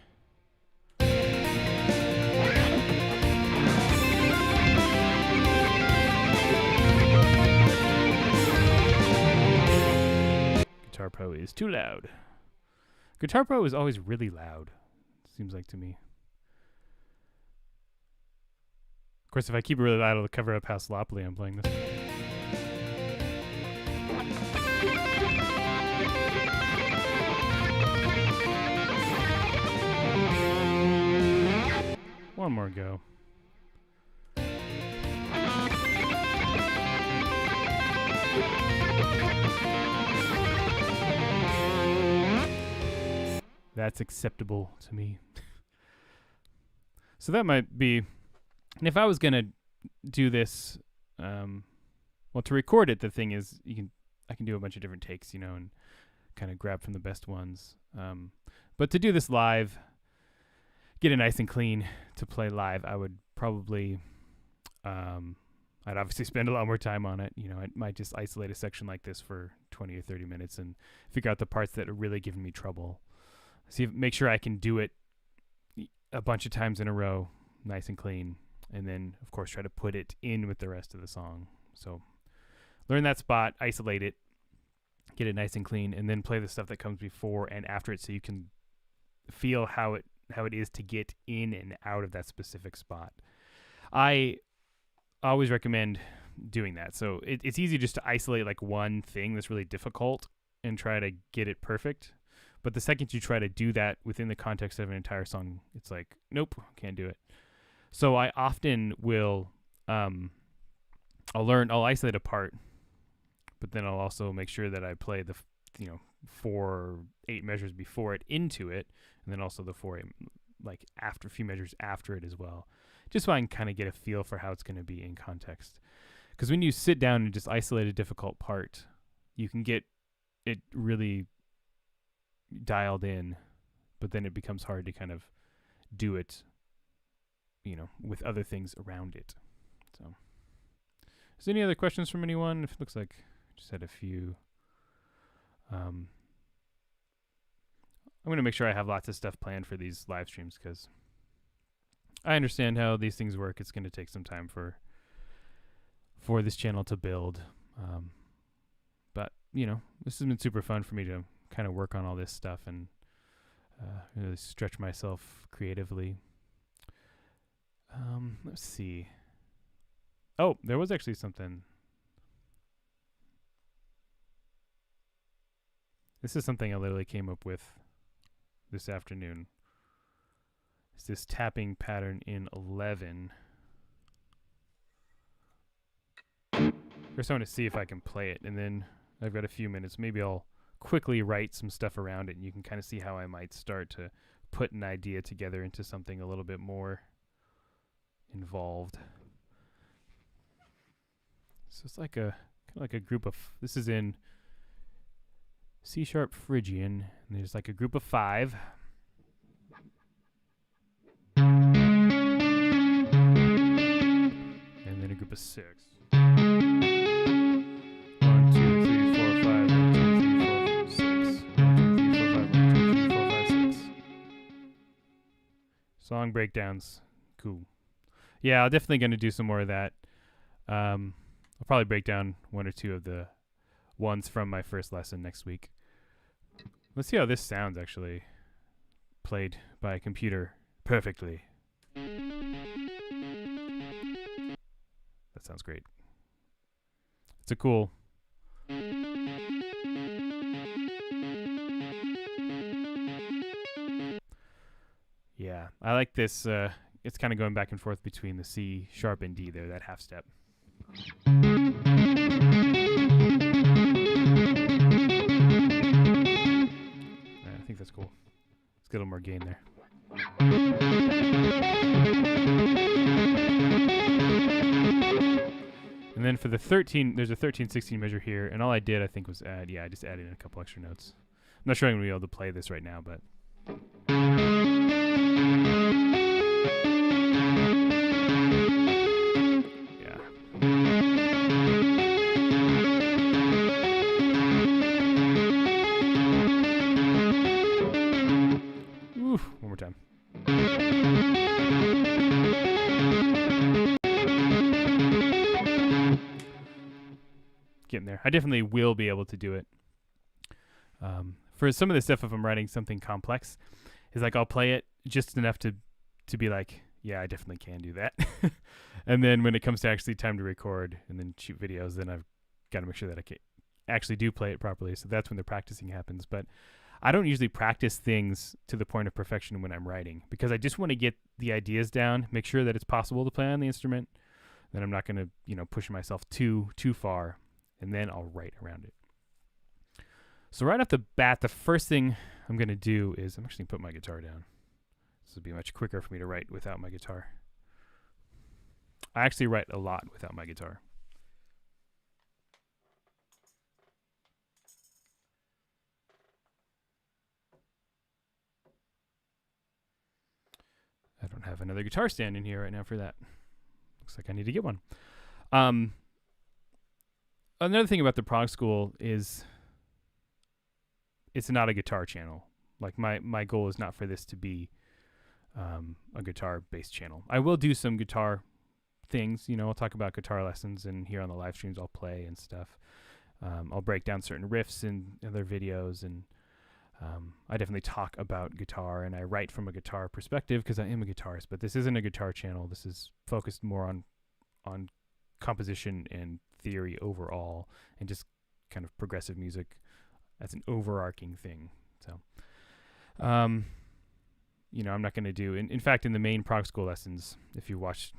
Guitar Pro is too loud. Guitar Pro is always really loud, seems like to me. Of course, if I keep it really loud, it'll cover up how sloppily I'm playing this. One more go. That's acceptable to me. So that might be, and if I was gonna do this, well, to record it, the thing is, I can do a bunch of different takes, and kind of grab from the best ones. But to do this live, get it nice and clean to play live, I would probably, I'd obviously spend a lot more time on it. I might just isolate a section like this for 20 or 30 minutes and figure out the parts that are really giving me trouble. Make sure I can do it a bunch of times in a row, nice and clean, and then, of course, try to put it in with the rest of the song. So learn that spot, isolate it, get it nice and clean, and then play the stuff that comes before and after it so you can feel how it is to get in and out of that specific spot. I always recommend doing that. So it's easy just to isolate like one thing that's really difficult and try to get it perfect. But the second you try to do that within the context of an entire song, it's like, nope, can't do it. So I often will, I'll isolate a part, but then I'll also make sure that I play the, 4 or 8 measures before it into it, and then also the 4, 8, like after a few measures after it as well, just so I can kind of get a feel for how it's going to be in context. Because when you sit down and just isolate a difficult part, you can get it really dialed in, but then it becomes hard to kind of do it, with other things around it. So, is there any other questions from anyone? It looks like I just had a few. I'm going to make sure I have lots of stuff planned for these live streams because I understand how these things work. It's going to take some time for this channel to build. But, this has been super fun for me to kind of work on all this stuff and really stretch myself creatively. Let's see. Oh, there was actually something. This is something I literally came up with this afternoon. It's this tapping pattern in 11. First I want to see if I can play it, and then I've got a few minutes. Maybe I'll quickly write some stuff around it, and you can kind of see how I might start to put an idea together into something a little bit more involved. So it's like kind of like a group of, this is in C# Phrygian, and there's like a group of 5. And then a group of 6. 1, 2, 3, 4, 5. 1, 2, 3, 4, 6. 1, 2, 3, 4, 5. 1, 2, 3, 4, 5, 6. Song breakdowns. Cool. Yeah, I'm definitely going to do some more of that. I'll probably break down 1 or 2 of the ones from my first lesson next week. Let's see how this sounds actually played by a computer perfectly. That sounds great. It's a cool. Yeah, I like this. It's kind of going back and forth between the C# and D there, that half step. I think that's cool. Let's get a little more gain there. And then for the 13, there's a 13/16 measure here, and all I did, I think, was I just added in a couple extra notes. I'm not sure I'm going to be able to play this right now, but... One more time. Getting there. I definitely will be able to do it. For some of the stuff, if I'm writing something complex, is like I'll play it just enough to be like, yeah, I definitely can do that. And then when it comes to actually time to record and then shoot videos, then I've got to make sure that I can actually do play it properly. So that's when the practicing happens. But I don't usually practice things to the point of perfection when I'm writing, because I just want to get the ideas down, make sure that it's possible to play on the instrument. Then I'm not going to, push myself too far, and then I'll write around it. So right off the bat, the first thing I'm going to do is I'm actually going to put my guitar down. This would be much quicker for me to write without my guitar. I actually write a lot without my guitar. I don't have another guitar stand in here right now for that. Looks like I need to get one. Another thing about the Prog School is it's not a guitar channel. Like my goal is not for this to be a guitar-based channel. I will do some guitar things. I'll talk about guitar lessons, and here on the live streams I'll play and stuff. I'll break down certain riffs in other videos, and I definitely talk about guitar, and I write from a guitar perspective because I am a guitarist. But this isn't a guitar channel. This is focused more on composition and theory overall, and just kind of progressive music as an overarching thing. So, I'm not going to do. In fact, in the main Prog School lessons, if you watch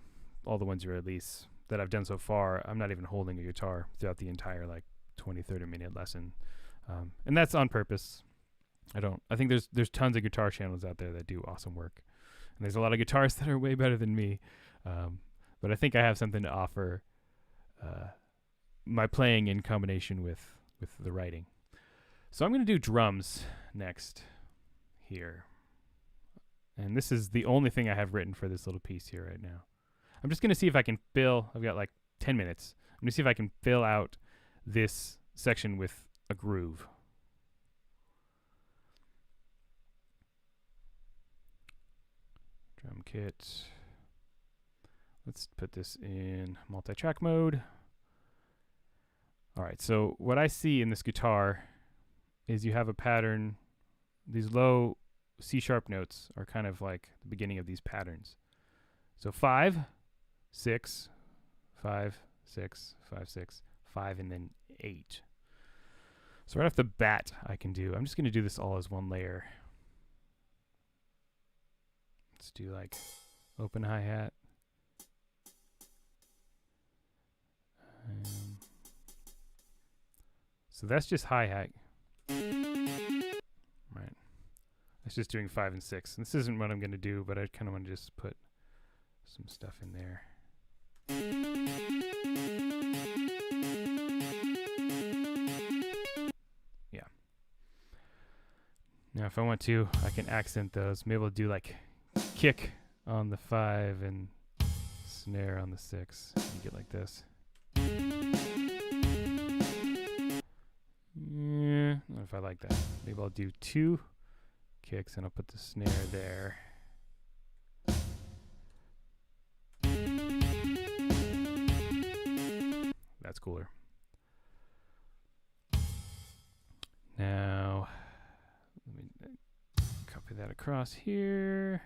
all the ones you release that I've done so far, I'm not even holding a guitar throughout the entire 20-30 minute lesson, and that's on purpose. I think there's tons of guitar channels out there that do awesome work, and there's a lot of guitarists that are way better than me, but I think I have something to offer, my playing in combination with the writing. So I'm going to do drums next here, and this is the only thing I have written for this little piece here right now. I'm just going to see if I can I've got 10 minutes. I'm going to see if I can fill out this section with a groove. Drum kit. Let's put this in multi-track mode. All right, so what I see in this guitar is you have a pattern. These low C-sharp notes are kind of like the beginning of these patterns. So 5, 6, 5, 6, 5, 6, 5, and then 8. So right off the bat, I'm just going to do this all as one layer. Let's do open hi-hat. So that's just hi-hat. Right. That's just doing 5 and 6. And this isn't what I'm going to do, but I kind of want to just put some stuff in there. Yeah. Now if I want to, I can accent those. Maybe I'll do kick on the 5 and snare on the 6. You get like this. Yeah, I don't know if I like that. Maybe I'll do 2 kicks and I'll put the snare there. That's cooler. Now, let me copy that across here.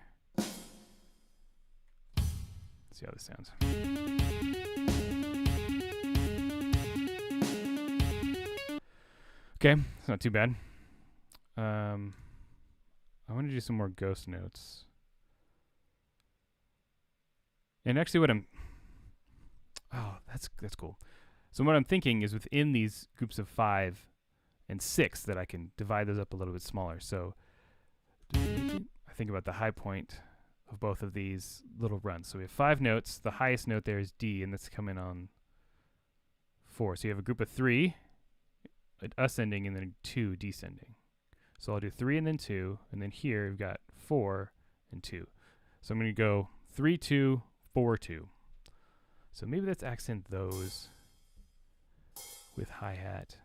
See how this sounds. Okay, it's not too bad. I want to do some more ghost notes. And actually that's cool. So what I'm thinking is within these groups of 5 and 6 that I can divide those up a little bit smaller. So I think about the high point of both of these little runs. So we have 5 notes. The highest note there is D, and that's coming on 4. So you have a group of 3 ascending and then 2 descending. So I'll do 3 and then 2, and then here we've got 4 and 2. So I'm going to go 3, 2, 4, 2. So maybe let's accent those with hi-hat.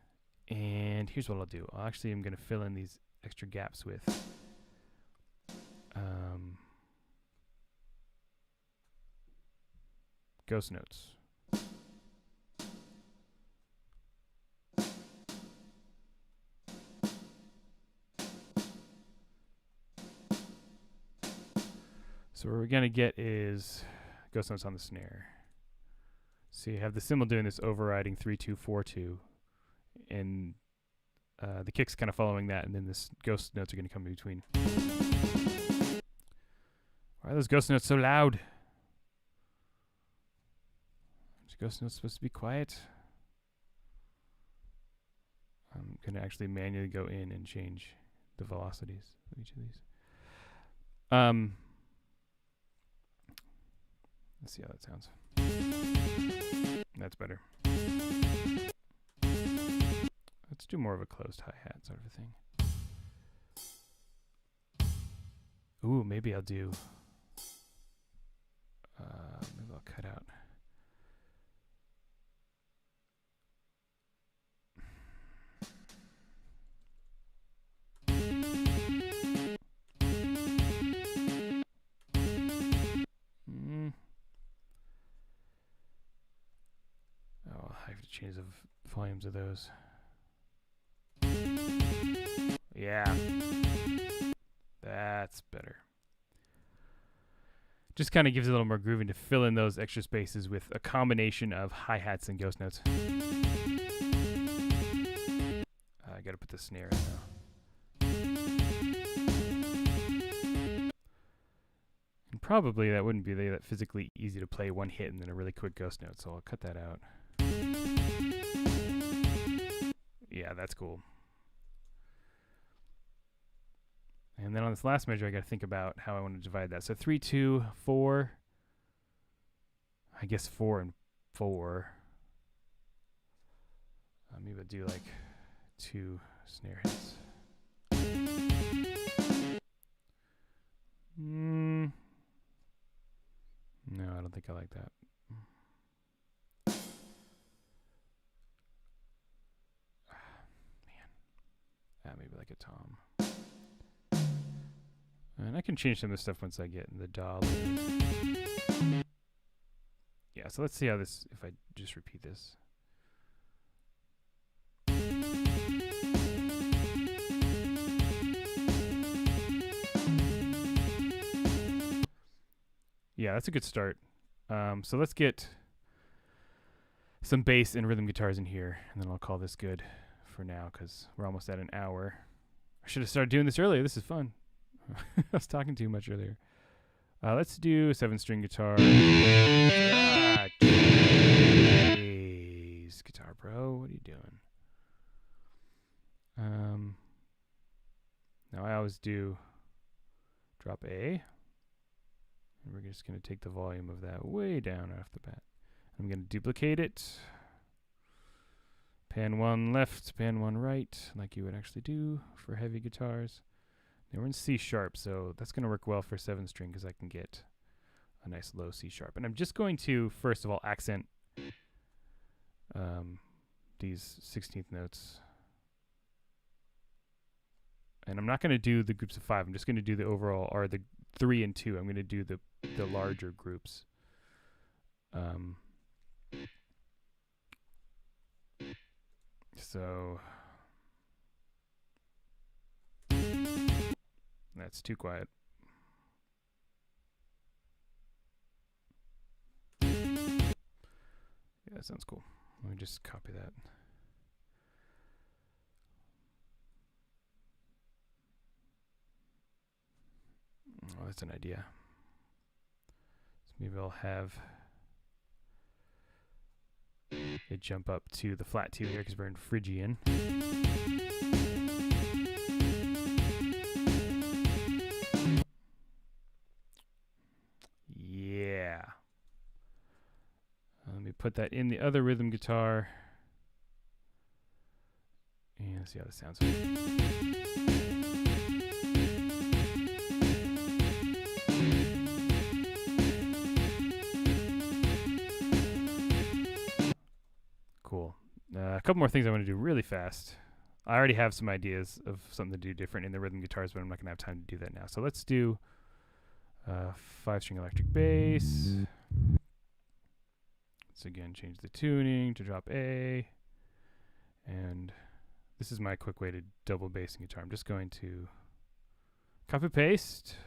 And here's what I'll do. I'm going to fill in these extra gaps with ghost notes. So what we're going to get is ghost notes on the snare. So you have the cymbal doing this overriding 3-2-4-2, and the kick's kind of following that, and then this ghost notes are going to come in between. Why are those ghost notes so loud? Is ghost notes supposed to be quiet? I'm going to actually manually go in and change the velocities of each of these. Let's see how that sounds. That's better. Let's do more of a closed hi-hat sort of a thing. Ooh, maybe I'll do... maybe I'll cut out... Oh, I have to change the volumes of those. Yeah. That's better. Just kind of gives it a little more grooving to fill in those extra spaces with a combination of hi-hats and ghost notes. I gotta put the snare in now. And probably that wouldn't be that physically easy to play one hit and then a really quick ghost note, so I'll cut that out. Yeah, that's cool. And then on this last measure, I got to think about how I want to divide that. So 3, 2, 4. I guess 4 and 4. Maybe I'll do like 2 snare hits. No, I don't think I like that. Man. Maybe like a tom. And I can change some of this stuff once I get in the DAW. Yeah, so let's see how this, if I just repeat this. Yeah, that's a good start. So let's get some bass and rhythm guitars in here, and then I'll call this good for now because we're almost at an hour. I should have started doing this earlier. This is fun. I was talking too much earlier. Let's do a 7-string guitar. Jeez, Guitar Pro, what are you doing? Now I always do drop A. And we're just going to take the volume of that way down off the bat. I'm going to duplicate it. Pan 1 left, pan 1 right, like you would actually do for heavy guitars. Now we're in C sharp, so that's going to work well for 7-string because I can get a nice low C sharp. And I'm just going to, first of all, accent these 16th notes. And I'm not going to do the groups of 5. I'm just going to do the overall, or the 3 and 2. I'm going to do the larger groups. So that's too quiet. Yeah, that sounds cool. Let me just copy that. Oh, that's an idea. So maybe I'll have it jump up to the flat 2 here because we're in Phrygian. Yeah. Let me put that in the other rhythm guitar. And see how this sounds. Cool. A couple more things I want to do really fast. I already have some ideas of something to do different in the rhythm guitars, but I'm not going to have time to do that now. So let's do 5-string electric bass. Let's again change the tuning to drop A. And this is my quick way to double bass in guitar. I'm just going to copy paste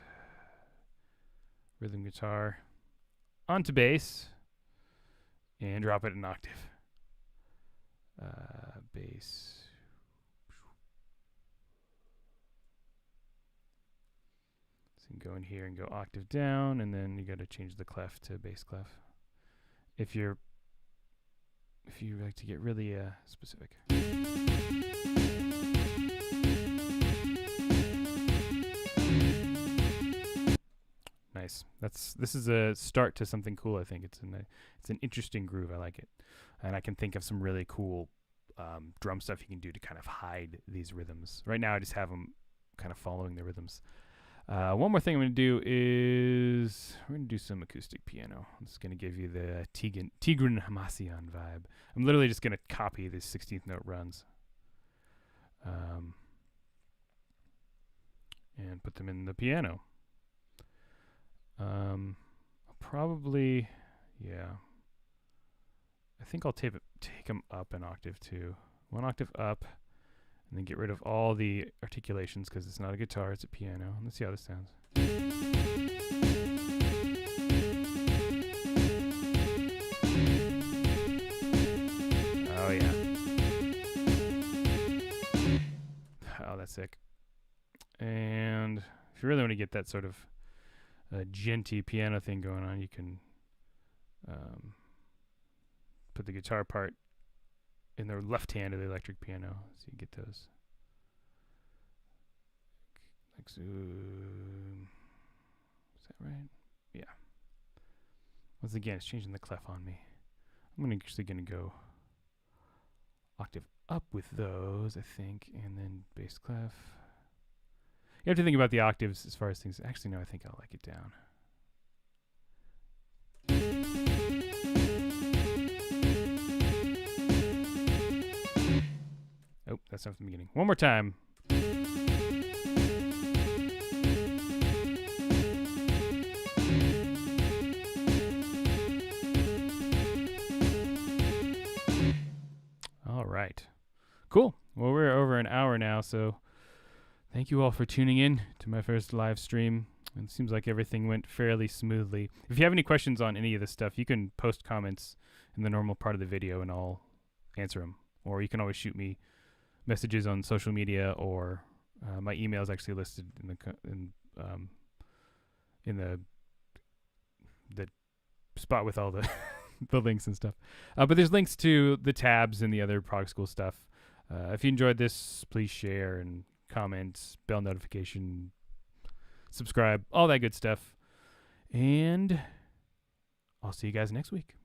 rhythm guitar onto bass and drop it an octave. Bass. So you can go in here and go octave down, and then you got to change the clef to bass clef. If you like to get really specific. Nice. This is a start to something cool. I think it's an interesting groove. I like it, and I can think of some really cool drum stuff you can do to kind of hide these rhythms. Right now, I just have them kind of following the rhythms. One more thing I'm going to do is we're going to do some acoustic piano. I'm just going to give you the Tigran Hamasyan vibe. I'm literally just going to copy these 16th note runs and put them in the piano. I'll probably, yeah. I think I'll take them up an octave too. One octave up, and then get rid of all the articulations because it's not a guitar, it's a piano. Let's see how this sounds. Oh yeah. Oh, that's sick. And if you really want to get that sort of genty piano thing going on, you can put the guitar part in the left hand of the electric piano, so you get those. Like zoom. Is that right? Yeah. Once again, it's changing the clef on me. I'm actually gonna go octave up with those, I think, and then bass clef. You have to think about the octaves as far as things. Actually, no, I think I'll like it down. Oh, that's not from the beginning. One more time. All right. Cool. Well, we're over an hour now, so thank you all for tuning in to my first live stream. It seems like everything went fairly smoothly. If you have any questions on any of this stuff, you can post comments in the normal part of the video and I'll answer them. Or you can always shoot me messages on social media, or my email is actually listed in the spot with all the the links and stuff. But there's links to the tabs and the other Prog School stuff. If you enjoyed this, please share and comment, bell notification, subscribe, all that good stuff. And I'll see you guys next week.